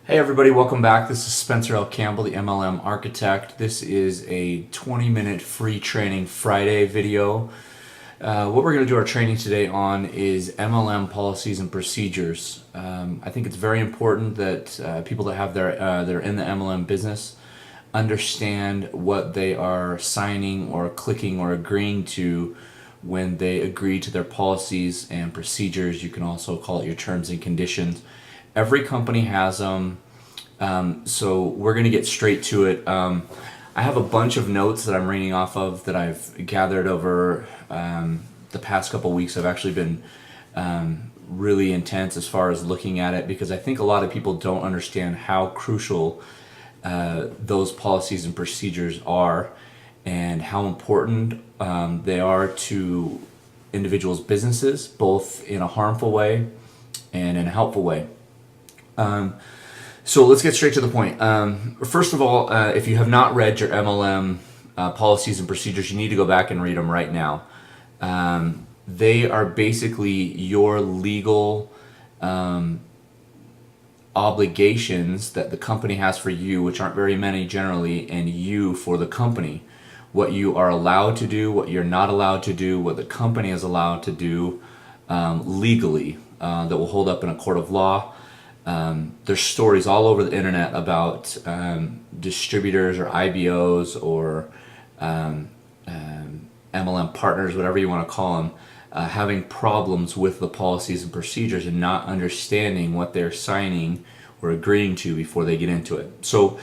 Hey everybody, welcome back. This is Spencer L. Campbell, the MLM Architect. This is a 20-minute free training Friday video. What we're going to do our training today on is MLM Policies and Procedures. I think it's very important that people that have that are in the MLM business understand what they are signing or clicking or agreeing to when they agree to their policies and procedures. You can also call it your terms and conditions. Every company has them, so we're going to get straight to it. I have a bunch of notes that I'm reading off of that I've gathered over the past couple weeks. I've actually been really intense as far as looking at it because I think a lot of people don't understand how crucial those policies and procedures are and how important they are to individuals' businesses, both in a harmful way and in a helpful way. So let's get straight to the point. First of all, if you have not read your MLM policies and procedures, you need to go back and read them right now. They are basically your legal obligations that the company has for you, which aren't very many generally, and you for the company. What you are allowed to do, what you're not allowed to do, what the company is allowed to do legally that will hold up in a court of law. There's stories all over the internet about distributors or IBOs or MLM partners, whatever you want to call them, having problems with the policies and procedures and not understanding what they're signing or agreeing to before they get into it. So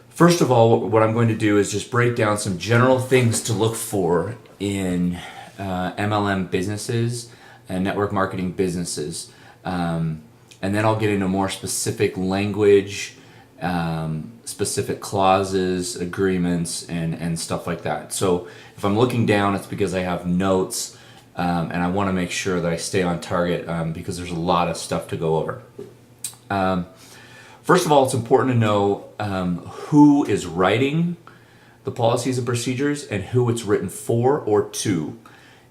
first of all, what I'm going to do is just break down some general things to look for in MLM businesses and network marketing businesses. And then I'll get into more specific language, specific clauses, agreements, and stuff like that. So if I'm looking down, it's because I have notes, and I want to make sure that I stay on target because there's a lot of stuff to go over. First of all, it's important to know who is writing the policies and procedures and who it's written for or to.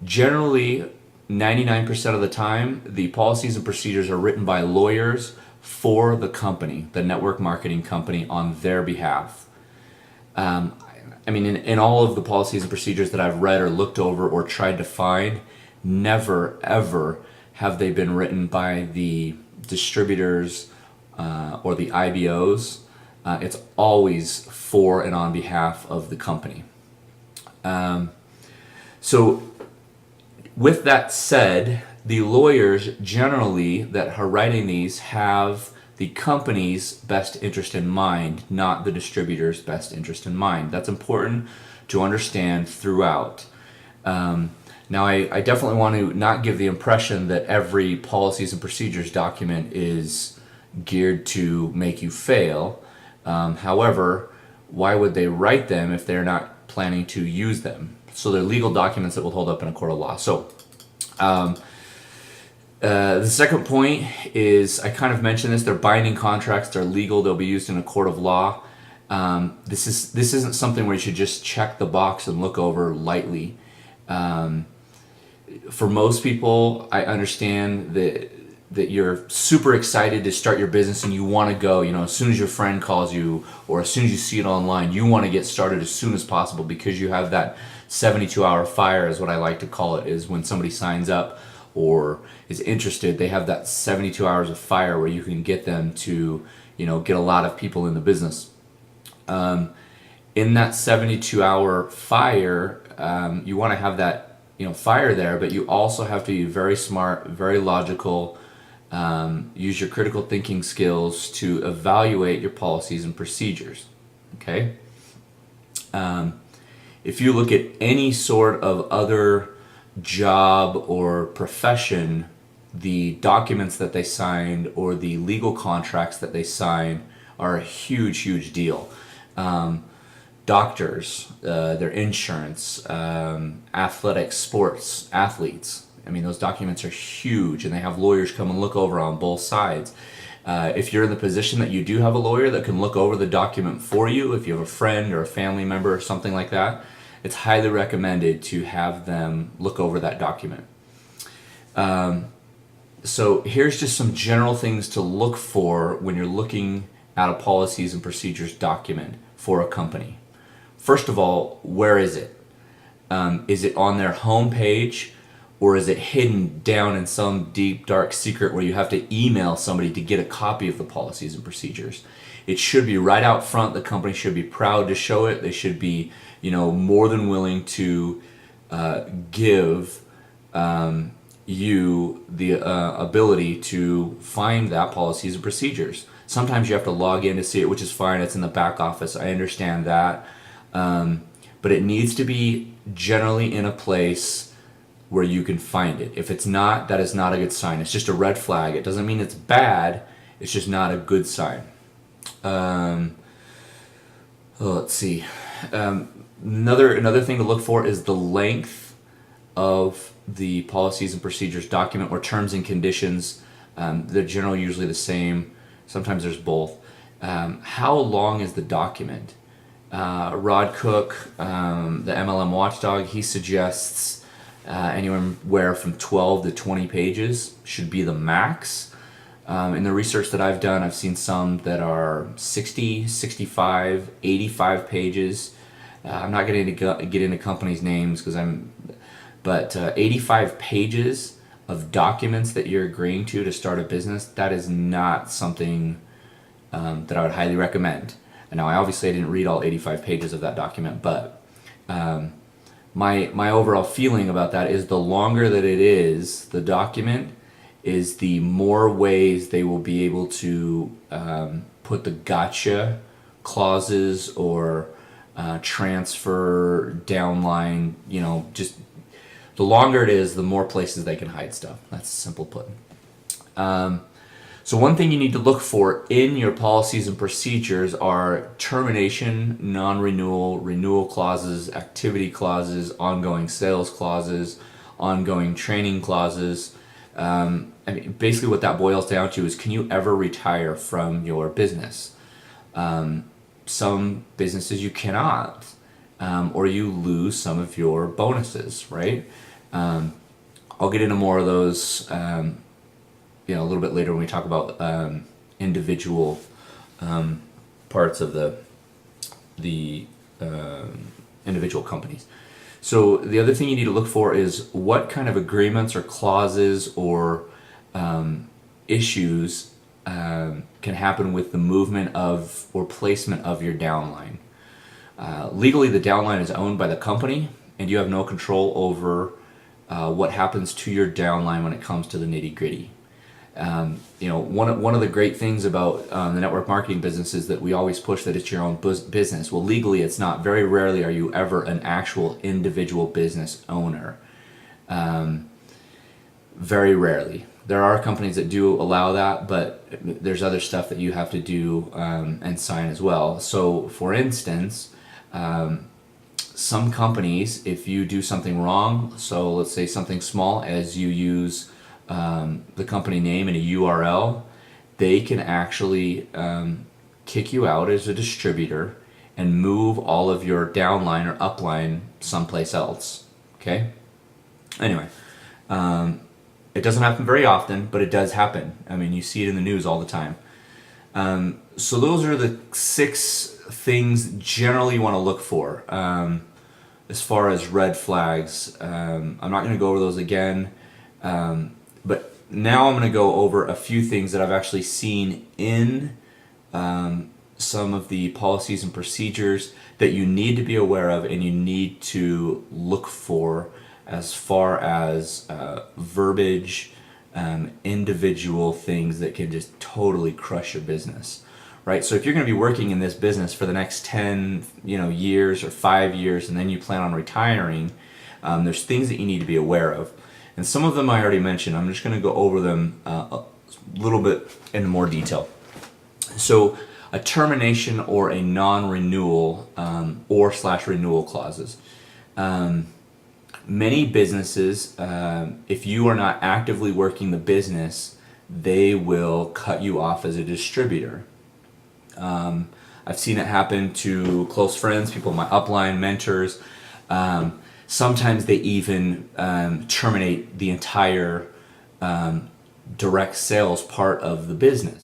Generally, 99% of the time, the policies and procedures are written by lawyers for the company, the network marketing company, on their behalf. I mean, in all of the policies and procedures that I've read or looked over or tried to find, never, ever have they been written by the distributors or the IBOs. It's always for and on behalf of the company. So with that said, the lawyers generally that are writing these have the company's best interest in mind, not the distributor's best interest in mind. That's important to understand throughout. Now, I definitely want to not give the impression that every policies and procedures document is geared to make you fail. However, why would they write them if they're not planning to use them? So they're legal documents that will hold up in a court of law. So the second point is, I kind of mentioned this, they're binding contracts, they're legal, they'll be used in a court of law. This isn't something where you should just check the box and look over lightly. For most people, I understand that you're super excited to start your business and you want to go, as soon as your friend calls you or as soon as you see it online, you want to get started as soon as possible because you have that 72-hour fire, is what I like to call it, is when somebody signs up or is interested, they have that 72 hours of fire where you can get them to, get a lot of people in the business. In that 72-hour fire, you want to have that, fire there, but you also have to be very smart, very logical, use your critical thinking skills to evaluate your policies and procedures, okay? If you look at any sort of other job or profession, the documents that they signed or the legal contracts that they sign are a huge, huge deal. Doctors, their insurance, athletic sports, athletes. I mean, those documents are huge, and they have lawyers come and look over on both sides. If you're in the position that you do have a lawyer that can look over the document for you, if you have a friend or a family member or something like that, it's highly recommended to have them look over that document. So here's just some general things to look for when you're looking at a policies and procedures document for a company? First of all, where is it? Is it on their homepage, or is it hidden down in some deep, dark secret where you have to email somebody to get a copy of the policies and procedures? It should be right out front. The company should be proud to show it. They should be, more than willing to give you the ability to find that policies and procedures. Sometimes you have to log in to see it, which is fine. It's in the back office. I understand that. But it needs to be generally in a place where you can find it. If it's not, that is not a good sign. It's just a red flag. It doesn't mean it's bad. It's just not a good sign. Let's see. Another thing to look for is the length of the policies and procedures document or terms and conditions. They're generally usually the same. Sometimes there's both. How long is the document? Rod Cook, the MLM watchdog, he suggests anywhere from 12 to 20 pages should be the max. In the research that I've done, I've seen some that are 60, 65, 85 pages. I'm not going to get into companies' names but 85 pages of documents that you're agreeing to start a business, that is not something that I would highly recommend. And now, I didn't read all 85 pages of that document, but my overall feeling about that is the longer that it is, the document, is the more ways they will be able to put the gotcha clauses or transfer downline, just the longer it is, the more places they can hide stuff. That's simple put. So one thing you need to look for in your policies and procedures are termination, non-renewal, renewal clauses, activity clauses, ongoing sales clauses, ongoing training clauses. Basically what that boils down to is, can you ever retire from your business? Some businesses you cannot, or you lose some of your bonuses, right? I'll get into more of those a little bit later when we talk about individual parts of the individual companies. So the other thing you need to look for is what kind of agreements or clauses or issues can happen with the movement of or placement of your downline. Legally, the downline is owned by the company, and you have no control over what happens to your downline when it comes to the nitty-gritty. One of the great things about the network marketing business is that we always push that it's your own business. Well, legally it's not. Very rarely are you ever an actual individual business owner. Very rarely. There are companies that do allow that, but there's other stuff that you have to do and sign as well. So, for instance, some companies, if you do something wrong, so let's say something small as you use the company name and a URL, they can actually kick you out as a distributor and move all of your downline or upline someplace else. Okay? Anyway, it doesn't happen very often, but it does happen. You see it in the news all the time. So those are the 6 things generally you want to look for as far as red flags. I'm not going to go over those again. But now I'm going to go over a few things that I've actually seen in some of the policies and procedures that you need to be aware of and you need to look for as far as verbiage, individual things that can just totally crush your business. Right? So if you're going to be working in this business for the next 10 years or 5 years, and then you plan on retiring, there's things that you need to be aware of. And some of them I already mentioned. I'm just going to go over them a little bit in more detail. So a termination or a non-renewal or/renewal clauses. Many businesses, if you are not actively working the business, they will cut you off as a distributor. I've seen it happen to close friends, people in my upline, mentors. Sometimes they even terminate the entire direct sales part of the business.